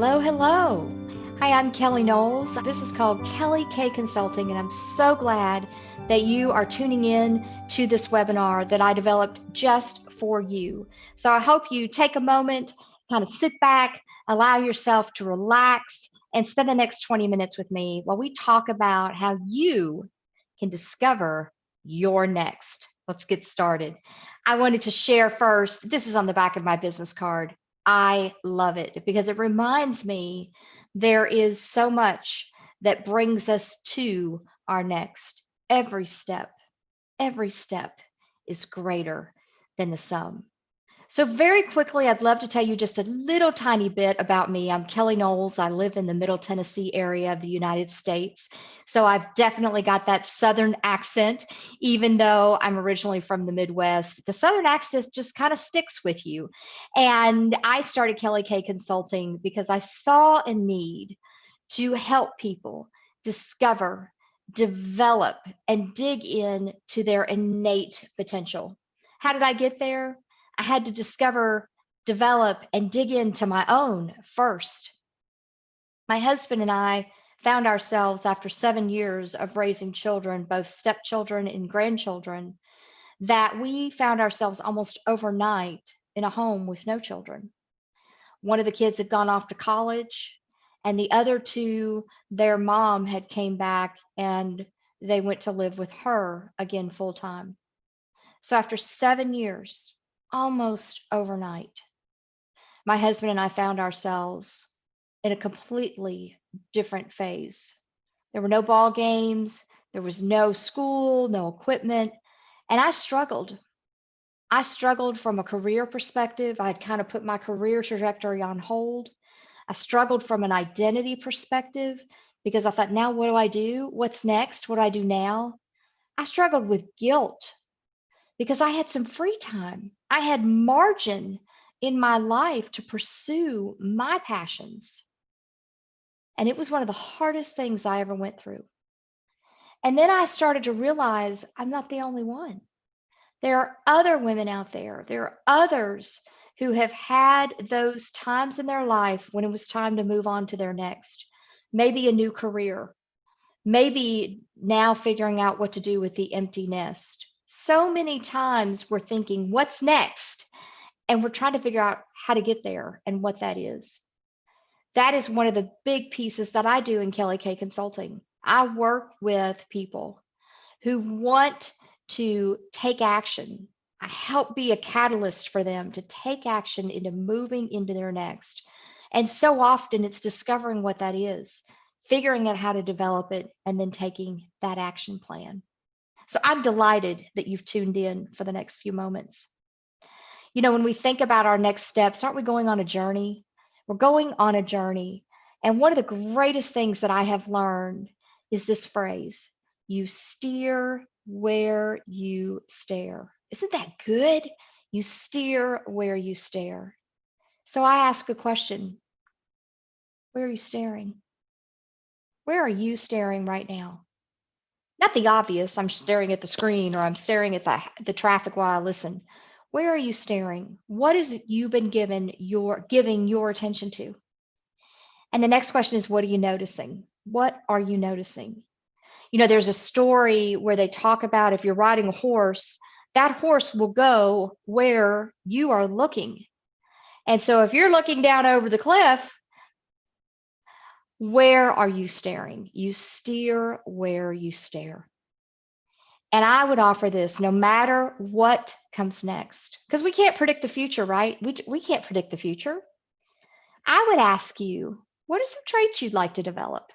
Hello, hello. Hi, I'm Kelly Knowles. This is called Kelly K Consulting, and I'm so glad that you are tuning in to this webinar that I developed just for you. So I hope you take a moment, kind of sit back, allow yourself to relax, and spend the next 20 minutes with me while we talk about how you can discover your next. Let's get started. I wanted to share first, this is on the back of my business card. I love it because it reminds me there is so much that brings us to our next. Every step is greater than the sum. So, very quickly, I'd love to tell you just a little tiny bit about me. I'm Kelly Knowles. I live in the Middle Tennessee area of the United States. So, I've definitely got that Southern accent, even though I'm originally from the Midwest. The Southern accent just kind of sticks with you. And I started Kelly K Consulting because I saw a need to help people discover, develop, and dig in to their innate potential. How did I get there? I had to discover, develop, and dig into my own first. My husband and I found ourselves after 7 years of raising children, both stepchildren and grandchildren, that we found ourselves almost overnight in a home with no children. One of the kids had gone off to college, and the other two, their mom had came back and they went to live with her again full time. So after 7 years, almost overnight, my husband and I found ourselves in a completely different phase. There were no ball games, there was no school, no equipment, and I struggled. I struggled from a career perspective. I had kind of put my career trajectory on hold. I struggled from an identity perspective because I thought, now what do I do? What's next? What do I do now? I struggled with guilt because I had some free time. I had margin in my life to pursue my passions. And it was one of the hardest things I ever went through. And then I started to realize I'm not the only one. There are other women out there. There are others who have had those times in their life when it was time to move on to their next, maybe a new career, maybe now figuring out what to do with the empty nest. So many times we're thinking, what's next? And we're trying to figure out how to get there and what that is. That is one of the big pieces that I do in Kelly K Consulting. I work with people who want to take action. I help be a catalyst for them to take action into moving into their next. And so often it's discovering what that is, figuring out how to develop it, and then taking that action plan. So I'm delighted that you've tuned in for the next few moments. You know, when we think about our next steps, aren't we going on a journey? We're going on a journey. And one of the greatest things that I have learned is this phrase: you steer where you stare. Isn't that good? You steer where you stare. So I ask a question: where are you staring? Where are you staring right now? Not the obvious, I'm staring at the screen or I'm staring at the traffic while I listen. Where are you staring? What is it you've been giving your attention to? And the next question is, what are you noticing? What are you noticing? You know, there's a story where they talk about if you're riding a horse, that horse will go where you are looking. And so if you're looking down over the cliff, where are you staring? You steer where you stare. And I would offer this no matter what comes next, because we can't predict the future, right? We can't predict the future. I would ask you, what are some traits you'd like to develop?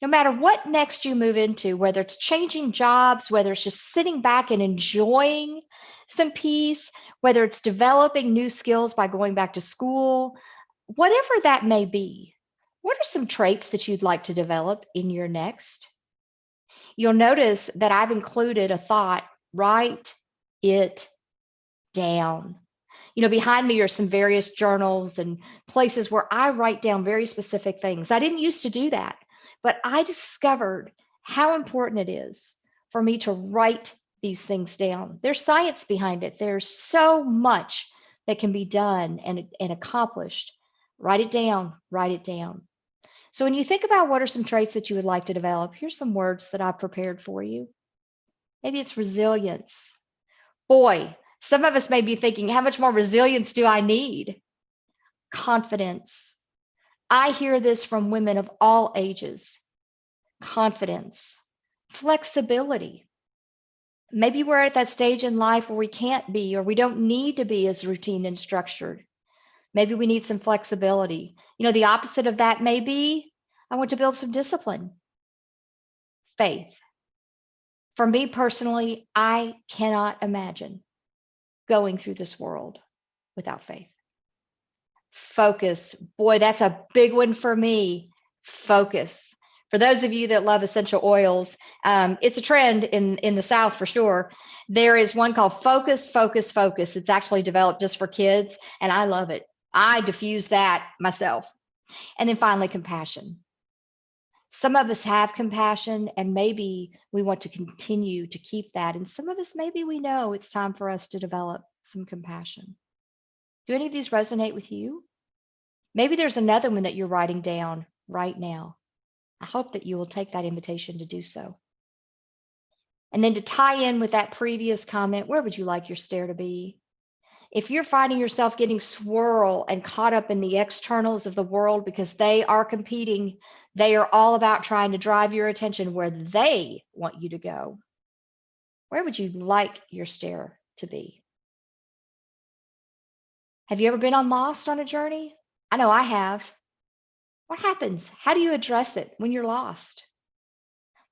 No matter what next you move into, whether it's changing jobs, whether it's just sitting back and enjoying some peace, whether it's developing new skills by going back to school, whatever that may be, what are some traits that you'd like to develop in your next? You'll notice that I've included a thought: write it down. You know, behind me are some various journals and places where I write down very specific things. I didn't used to do that, but I discovered how important it is for me to write these things down. There's science behind it. There's so much that can be done and accomplished Write it down, write it down. So when you think about what are some traits that you would like to develop, here's some words that I've prepared for you. Maybe it's resilience. Boy, some of us may be thinking, how much more resilience do I need? Confidence. I hear this from women of all ages. Confidence, flexibility. Maybe we're at that stage in life where we can't be or we don't need to be as routine and structured. Maybe we need some flexibility. The opposite of that may be, I want to build some discipline. Faith. For me personally, I cannot imagine going through this world without faith. Focus. Boy, that's a big one for me. Focus. For those of you that love essential oils, it's a trend in the South for sure. There is one called Focus, Focus, Focus. It's actually developed just for kids, and I love it. I diffuse that myself. And then finally, compassion. Some of us have compassion, and maybe we want to continue to keep that. And some of us, maybe we know it's time for us to develop some compassion. Do any of these resonate with you? Maybe there's another one that you're writing down right now. I hope that you will take that invitation to do so. And then to tie in with that previous comment, where would you like your stare to be? If you're finding yourself getting swirled and caught up in the externals of the world because they are competing, they are all about trying to drive your attention where they want you to go. Where would you like your stare to be? Have you ever been lost on a journey? I know I have. What happens? How do you address it when you're lost?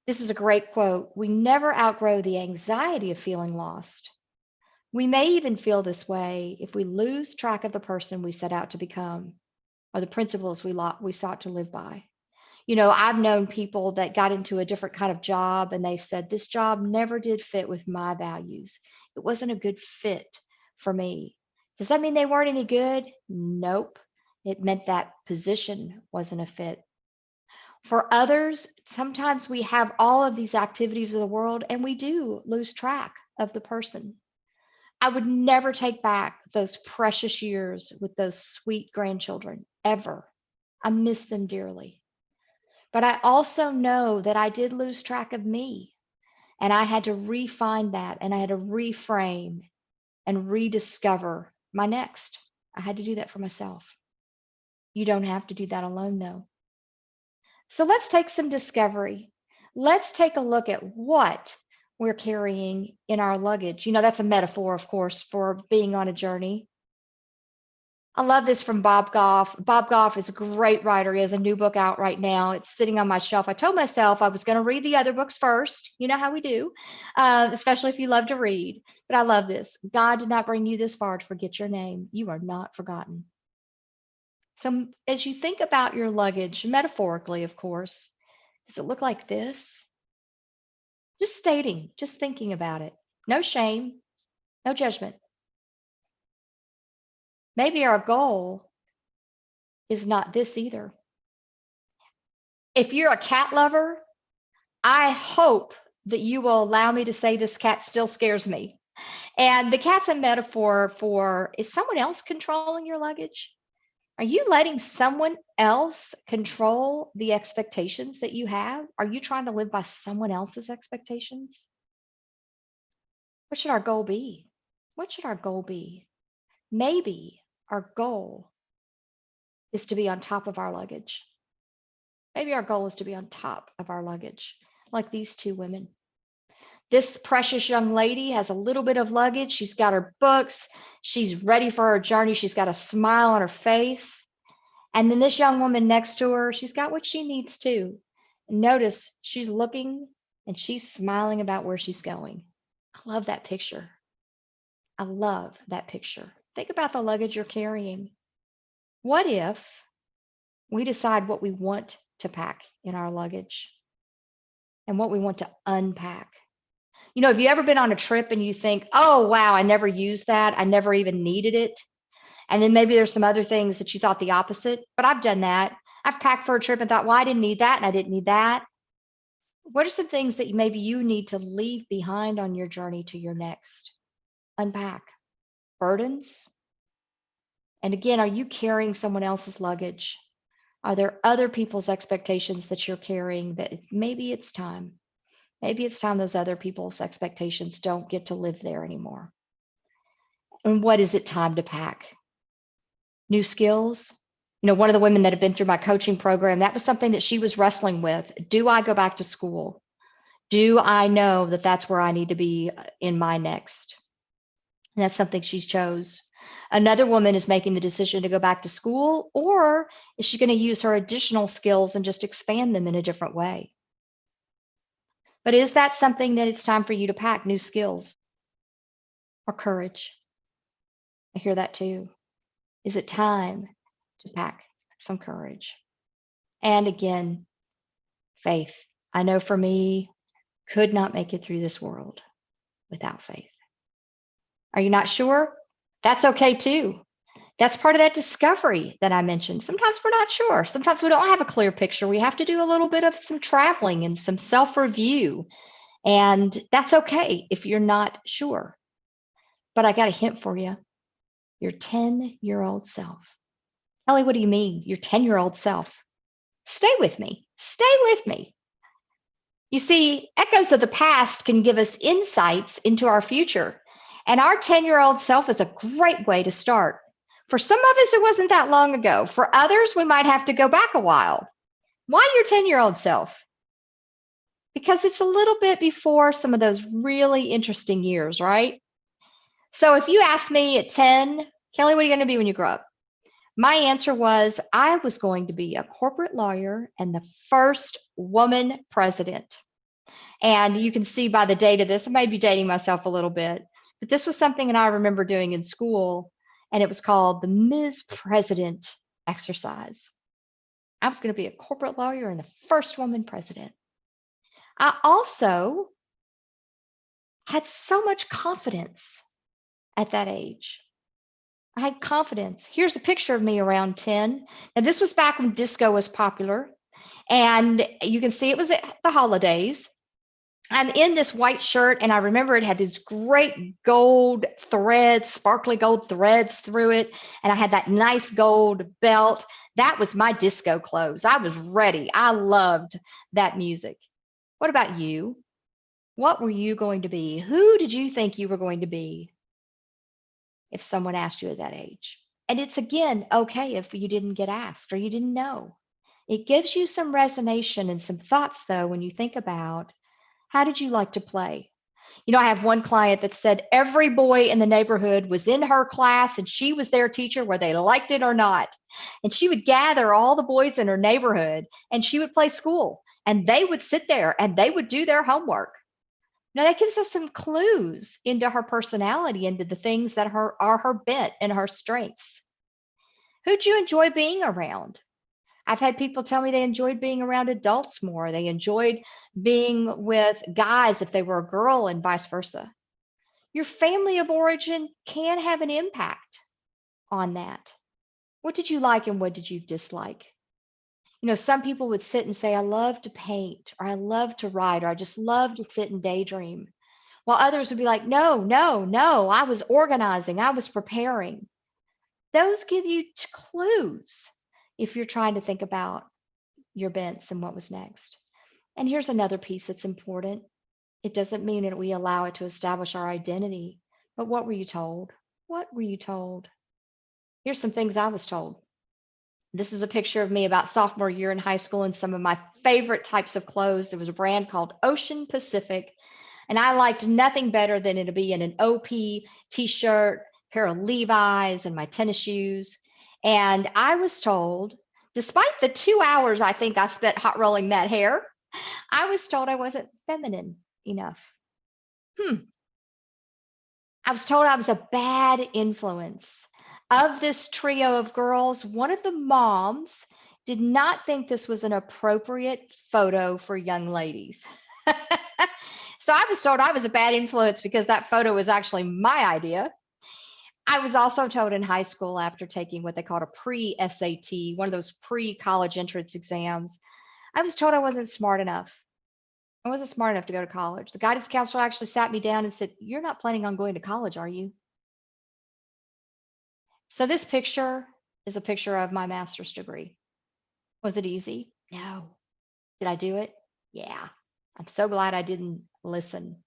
This is a great quote. We never outgrow the anxiety of feeling lost. We may even feel this way if we lose track of the person we set out to become or the principles we sought to live by. I've known people that got into a different kind of job and they said, this job never did fit with my values. It wasn't a good fit for me. Does that mean they weren't any good? Nope. It meant that position wasn't a fit. For others, sometimes we have all of these activities of the world and we do lose track of the person. I would never take back those precious years with those sweet grandchildren, ever. I miss them dearly. But I also know that I did lose track of me, and I had to refine that, and I had to reframe and rediscover my next. I had to do that for myself. You don't have to do that alone, though. So let's take some discovery. Let's take a look at what we're carrying in our luggage. That's a metaphor, of course, for being on a journey. I love this from Bob Goff. Bob Goff is a great writer. He has a new book out right now. It's sitting on my shelf. I told myself I was going to read the other books first. You know how we do, especially if you love to read. But I love this. God did not bring you this far to forget your name. You are not forgotten. So as you think about your luggage, metaphorically, of course, does it look like this? Just thinking about it. No shame, no judgment. Maybe our goal is not this either. If you're a cat lover, I hope that you will allow me to say this cat still scares me. And the cat's a metaphor for, is someone else controlling your luggage? Are you letting someone else control the expectations that you have? Are you trying to live by someone else's expectations? What should our goal be? What should our goal be? Maybe our goal is to be on top of our luggage. Maybe our goal is to be on top of our luggage, like these two women. This precious young lady has a little bit of luggage. She's got her books. She's ready for her journey. She's got a smile on her face. And then this young woman next to her, she's got what she needs too. And notice she's looking and she's smiling about where she's going. I love that picture. I love that picture. Think about the luggage you're carrying. What if we decide what we want to pack in our luggage and what we want to unpack? Have you ever been on a trip and you think, oh, wow, I never used that. I never even needed it. And then maybe there's some other things that you thought the opposite, but I've done that. I've packed for a trip and thought, well, I didn't need that and I didn't need that. What are some things that maybe you need to leave behind on your journey to your next? Unpack. Burdens, And again, are you carrying someone else's luggage? Are there other people's expectations that you're carrying that maybe it's time? Maybe it's time those other people's expectations don't get to live there anymore. And what is it time to pack? New skills? One of the women that had been through my coaching program, that was something that she was wrestling with. Do I go back to school? Do I know that that's where I need to be in my next? And that's something she's chose. Another woman is making the decision to go back to school, or is she going to use her additional skills and just expand them in a different way? But is that something that it's time for you to pack, new skills or courage? I hear that too. Is it time to pack some courage? And again, faith. I know for me, could not make it through this world without faith. Are you not sure? That's okay too. That's part of that discovery that I mentioned. Sometimes we're not sure. Sometimes we don't have a clear picture. We have to do a little bit of some traveling and some self-review. And that's okay if you're not sure. But I got a hint for you. Your 10-year-old self. Kelly, what do you mean? Your 10-year-old self. Stay with me. Stay with me. You see, echoes of the past can give us insights into our future. And our 10-year-old self is a great way to start. For some of us, it wasn't that long ago. For others, we might have to go back a while. Why your 10-year-old self? Because it's a little bit before some of those really interesting years, right? So if you ask me at 10, Kelly, what are you going to be when you grow up? My answer was I was going to be a corporate lawyer and the first woman president. And you can see by the date of this, I may be dating myself a little bit, but this was something that I remember doing in school, and it was called the Ms. President exercise. I was going to be a corporate lawyer and the first woman president. I also had so much confidence at that age. I had confidence. Here's a picture of me around 10. And this was back when disco was popular. And you can see it was at the holidays. I'm in this white shirt, and I remember it had these great gold threads, sparkly gold threads through it. And I had that nice gold belt. That was my disco clothes. I was ready. I loved that music. What about you? What were you going to be? Who did you think you were going to be if someone asked you at that age? And it's again okay if you didn't get asked or you didn't know. It gives you some resonation and some thoughts, though, when you think about how did you like to play? I have one client that said every boy in the neighborhood was in her class and she was their teacher, whether they liked it or not. And she would gather all the boys in her neighborhood and she would play school and they would sit there and they would do their homework. Now that gives us some clues into her personality, into the things that are her bent and her strengths. Who'd you enjoy being around? I've had people tell me they enjoyed being around adults more. They enjoyed being with guys if they were a girl and vice versa. Your family of origin can have an impact on that. What did you like and what did you dislike? Some people would sit and say, I love to paint, or I love to write, or I just love to sit and daydream. While others would be like, no, no, no, I was organizing, I was preparing. Those give you clues if you're trying to think about your bents and what was next. And here's another piece that's important. It doesn't mean that we allow it to establish our identity, but what were you told? What were you told? Here's some things I was told. This is a picture of me about sophomore year in high school in some of my favorite types of clothes. There was a brand called Ocean Pacific, and I liked nothing better than it to be in an OP t-shirt, pair of Levi's, and my tennis shoes. And I was told, despite the 2 hours I think I spent hot rolling that hair, I was told I wasn't feminine enough. I was told I was a bad influence. Of this trio of girls, one of the moms did not think this was an appropriate photo for young ladies. So I was told I was a bad influence because that photo was actually my idea. I was also told in high school, after taking what they called a pre-SAT, one of those pre-college entrance exams, I was told I wasn't smart enough. I wasn't smart enough to go to college. The guidance counselor actually sat me down and said, "You're not planning on going to college, are you?" So this picture is a picture of my master's degree. Was it easy? No. Did I do it? Yeah. I'm so glad I didn't listen.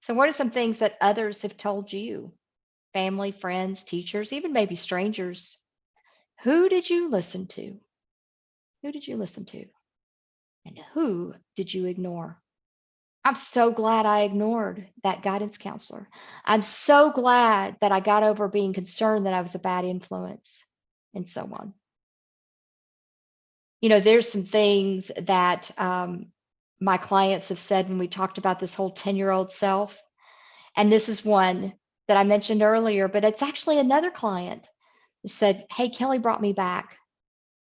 So, what are some things that others have told you? Family, friends, teachers, even maybe strangers. Who did you listen to? Who did you listen to? And who did you ignore? I'm so glad I ignored that guidance counselor. I'm so glad that I got over being concerned that I was a bad influence and so on. There's some things that my clients have said when we talked about this whole 10-year-old self. And this is one that I mentioned earlier, but it's actually another client who said, "Hey, Kelly brought me back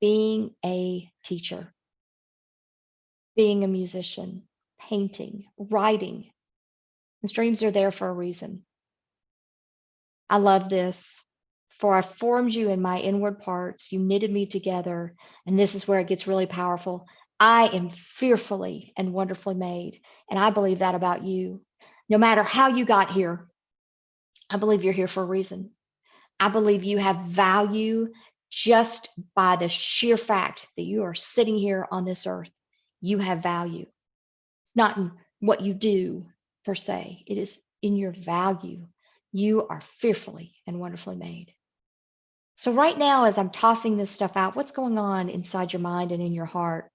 being a teacher, being a musician, painting, writing. These dreams are there for a reason. I love this. For I formed you in my inward parts, you knitted me together." And this is where it gets really powerful. "I am fearfully and wonderfully made." And I believe that about you. No matter how you got here, I believe you're here for a reason. I believe you have value just by the sheer fact that you are sitting here on this earth. You have value, not in what you do per se, it is in your value. You are fearfully and wonderfully made. So, right now, as I'm tossing this stuff out, what's going on inside your mind and in your heart?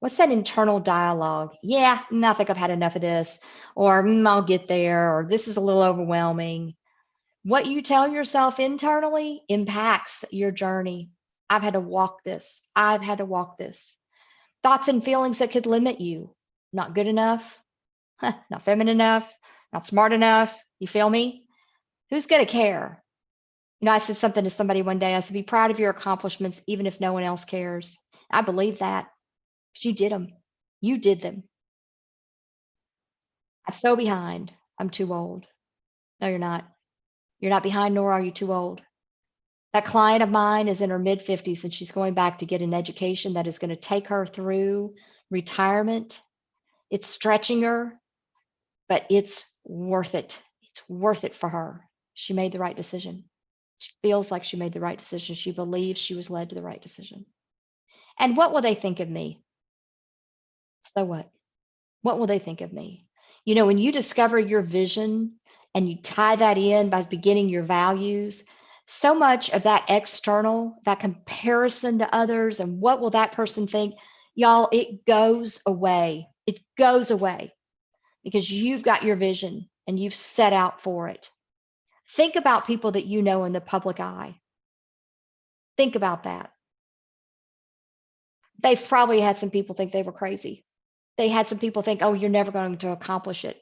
What's that internal dialogue? Yeah, I think I've had enough of this, or I'll get there, or this is a little overwhelming. What you tell yourself internally impacts your journey. I've had to walk this. I've had to walk this. Thoughts and feelings that could limit you. Not good enough, not feminine enough, not smart enough. You feel me? Who's going to care? I said something to somebody one day. I said, "Be proud of your accomplishments, even if no one else cares." I believe that because you did them. You did them. I'm so behind. I'm too old. No, you're not. You're not behind, nor are you too old. That client of mine is in her mid 50s and she's going back to get an education that is going to take her through retirement. It's stretching her, but it's worth it. It's worth it for her. She made the right decision. She feels like she made the right decision. She believes she was led to the right decision. And what will they think of me? So what? What will they think of me? When you discover your vision and you tie that in by beginning your values, so much of that external, that comparison to others, and what will that person think, y'all, it goes away. It goes away because you've got your vision and you've set out for it. Think about people that you know in the public eye. Think about that. They've probably had some people think they were crazy. They had some people think, "Oh, you're never going to accomplish it."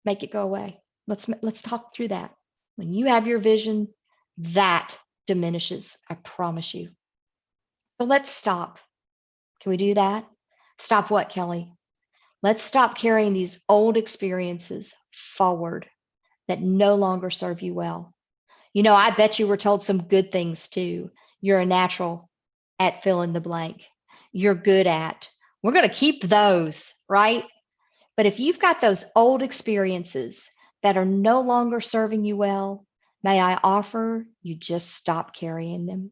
Make it go away. Let's talk through that. When you have your vision, that diminishes, I promise you. So let's stop. Can we do that? Stop what, Kelly? Let's stop carrying these old experiences forward that no longer serve you well. I bet you were told some good things too. You're a natural at fill in the blank. You're good at. We're going to keep those, right? But if you've got those old experiences that are no longer serving you well, may I offer you just stop carrying them.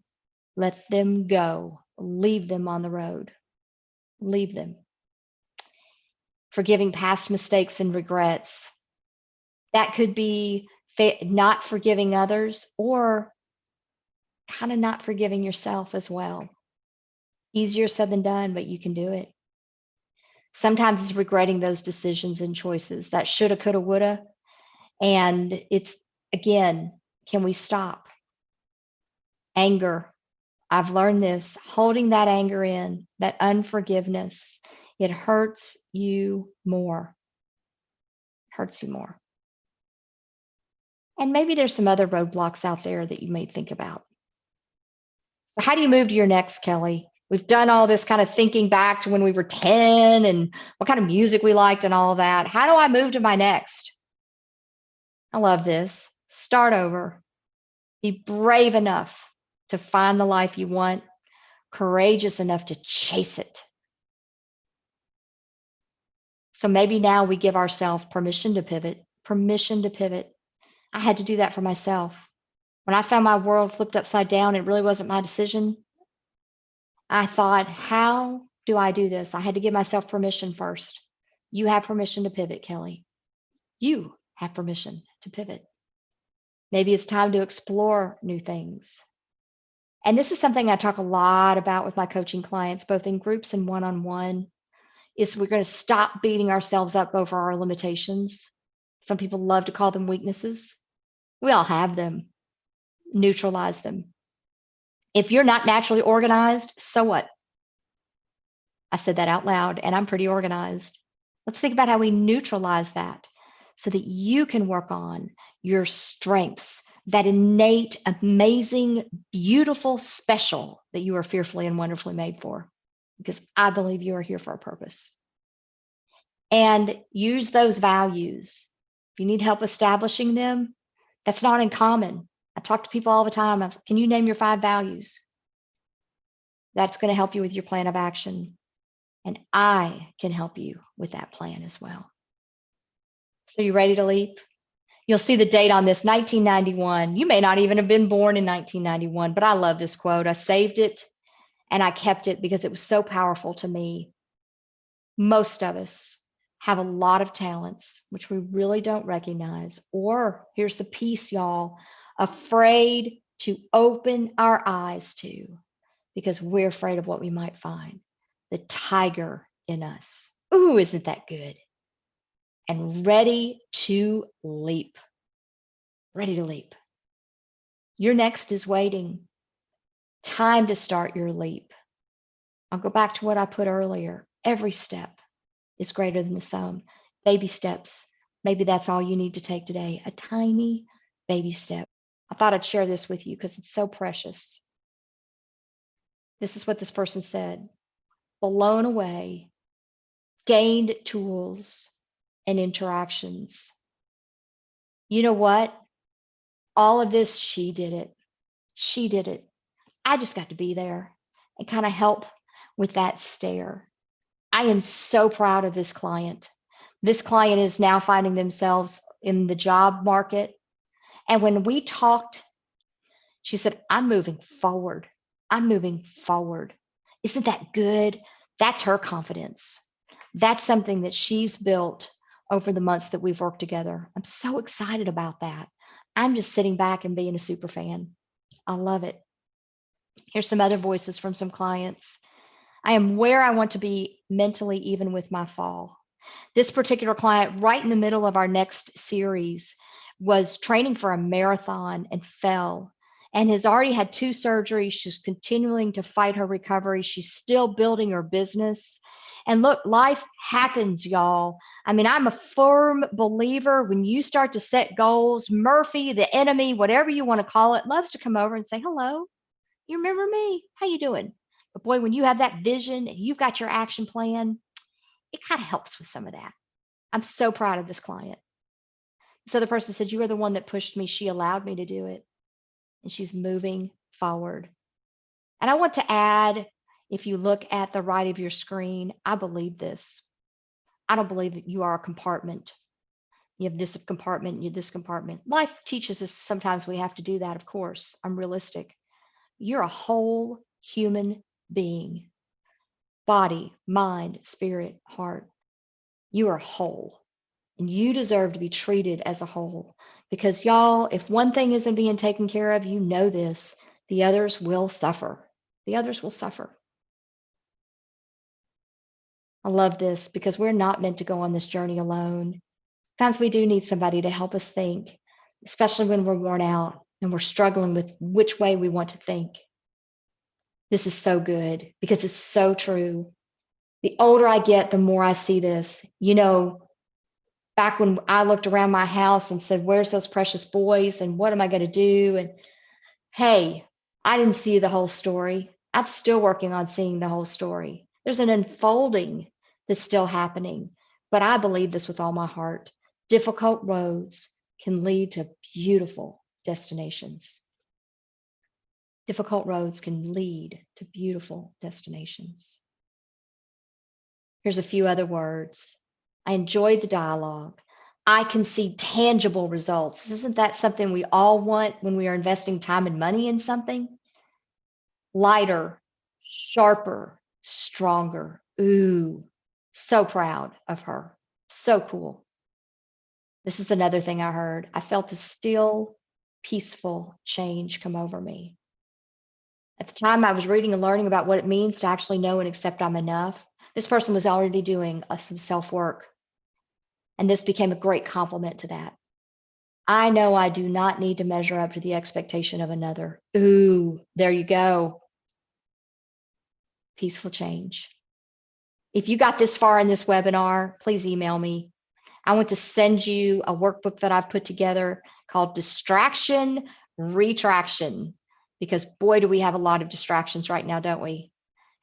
Let them go. Leave them on the road. Leave them. Forgiving past mistakes and regrets. That could be not forgiving others or kind of not forgiving yourself as well. Easier said than done, but you can do it. Sometimes it's regretting those decisions and choices that shoulda, coulda, woulda. And it's, again, can we stop? Anger. I've learned this, holding that anger in, that unforgiveness, it hurts you more. Hurts you more. And maybe there's some other roadblocks out there that you may think about. So, how do you move to your next, Kelly? We've done all this kind of thinking back to when we were 10 and what kind of music we liked and all that. How do I move to my next? I love this. Start over. Be brave enough to find the life you want, courageous enough to chase it. So maybe now we give ourselves permission to pivot, permission to pivot. I had to do that for myself. When I found my world flipped upside down, it really wasn't my decision. I thought, how do I do this? I had to give myself permission first. You have permission to pivot, Kelly. You have permission to pivot. Maybe it's time to explore new things. And this is something I talk a lot about with my coaching clients, both in groups and one-on-one, is we're going to stop beating ourselves up over our limitations. Some people love to call them weaknesses. We all have them. Neutralize them. If you're not naturally organized, so what? I said that out loud, and I'm pretty organized. Let's think about how we neutralize that so that you can work on your strengths, that innate, amazing, beautiful, special that you are fearfully and wonderfully made for, because I believe you are here for a purpose. And use those values. If you need help establishing them, that's not uncommon. I talk to people all the time. Can you name your 5 values? That's going to help you with your plan of action. And I can help you with that plan as well. So you ready to leap? You'll see the date on this, 1991. You may not even have been born in 1991, but I love this quote. I saved it and I kept it because it was so powerful to me. Most of us have a lot of talents, which we really don't recognize. Or here's the piece, y'all, afraid to open our eyes to because we're afraid of what we might find. The tiger in us. Ooh, isn't that good? And ready to leap. Ready to leap. Your next is waiting. Time to start your leap. I'll go back to what I put earlier. Every step is greater than the sum. Baby steps. Maybe that's all you need to take today. A tiny baby step. I thought I'd share this with you because it's so precious. This is what this person said. Blown away, gained tools and interactions. You know what? All of this, she did it. She did it. I just got to be there and kind of help with that stare. I am so proud of this client. This client is now finding themselves in the job market. And when we talked, she said, I'm moving forward. I'm moving forward. Isn't that good? That's her confidence. That's something that she's built over the months that we've worked together. I'm so excited about that. I'm just sitting back and being a super fan. I love it. Here's some other voices from some clients. I am where I want to be mentally, even with my fall. This particular client, right in the middle of our next series, was training for a marathon and fell and has already had 2 surgeries. She's continuing to fight her recovery. She's still building her business. And look, life happens, y'all. I mean, I'm a firm believer when you start to set goals, Murphy, the enemy, whatever you want to call it, loves to come over and say, hello, you remember me? How you doing? But boy, when you have that vision and you've got your action plan, it kind of helps with some of that. I'm so proud of this client. So the person said, you are the one that pushed me. She allowed me to do it. And she's moving forward. And I want to add, if you look at the right of your screen, I believe this. I don't believe that you are a compartment. You have this compartment, you have this compartment. Life teaches us sometimes we have to do that, of course. I'm realistic. You're a whole human being. Body, mind, spirit, heart. You are whole. And you deserve to be treated as a whole. Because y'all, if one thing isn't being taken care of, you know this, the others will suffer. The others will suffer. I love this because we're not meant to go on this journey alone. Sometimes we do need somebody to help us think, especially when we're worn out and we're struggling with which way we want to think. This is so good because it's so true. The older I get, the more I see this. You know, back when I looked around my house and said, where's those precious boys and what am I going to do? And hey, I didn't see the whole story. I'm still working on seeing the whole story. There's an unfolding that's still happening, but I believe this with all my heart. Difficult roads can lead to beautiful destinations. Difficult roads can lead to beautiful destinations. Here's a few other words. I enjoyed the dialogue. I can see tangible results. Isn't that something we all want when we are investing time and money in something? Lighter, sharper, stronger. Ooh, so proud of her. So cool. This is another thing I heard. I felt a still, peaceful change come over me. At the time, I was reading and learning about what it means to actually know and accept I'm enough. This person was already doing some self work, and this became a great compliment to that. I know I do not need to measure up to the expectation of another. Ooh, there you go. Peaceful change. If you got this far in this webinar, please email me. I want to send you a workbook that I've put together called Distraction Retraction, because boy, do we have a lot of distractions right now, don't we?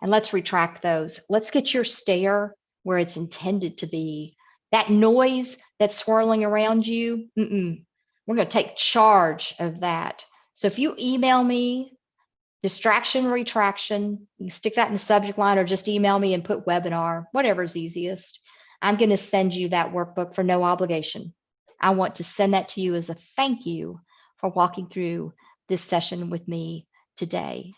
And let's retract those. Let's get your stare where it's intended to be. That noise that's swirling around you, we're going to take charge of that. So if you email me, distraction retraction, you can stick that in the subject line or just email me and put webinar, whatever's easiest. I'm going to send you that workbook for no obligation. I want to send that to you as a thank you for walking through this session with me today.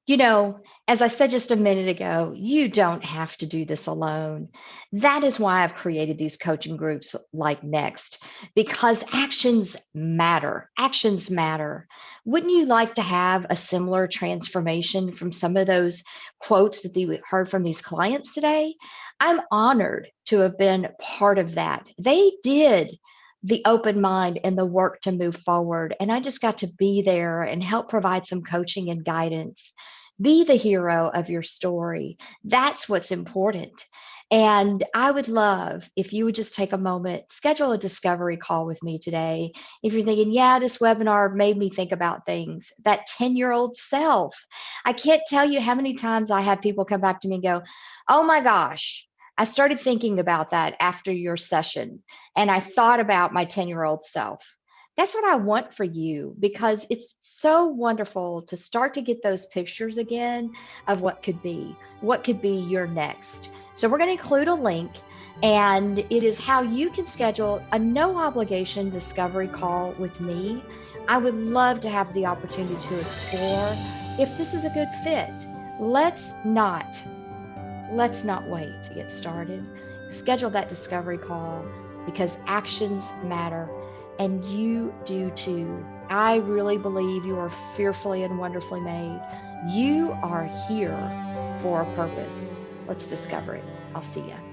You know, as I said just a minute ago, you don't have to do this alone. That is why I've created these coaching groups like Next, because actions matter. Actions matter. Wouldn't you like to have a similar transformation from some of those quotes that we heard from these clients today? I'm honored to have been part of that. They did the open mind and the work to move forward. And I just got to be there and help provide some coaching and guidance. Be the hero of your story. That's what's important. And I would love if you would just take a moment, schedule a discovery call with me today. If you're thinking, yeah, this webinar made me think about things, that 10-year-old self. I can't tell you how many times I have people come back to me and go, oh my gosh, I started thinking about that after your session, and I thought about my 10-year-old self. That's what I want for you, because it's so wonderful to start to get those pictures again of what could be your next. So we're going to include a link, and it is how you can schedule a no obligation discovery call with me. I would love to have the opportunity to explore if this is a good fit. Let's not wait to get started. Schedule that discovery call, because actions matter, and you do too. I really believe you are fearfully and wonderfully made. You are here for a purpose. Let's discover it. I'll see you.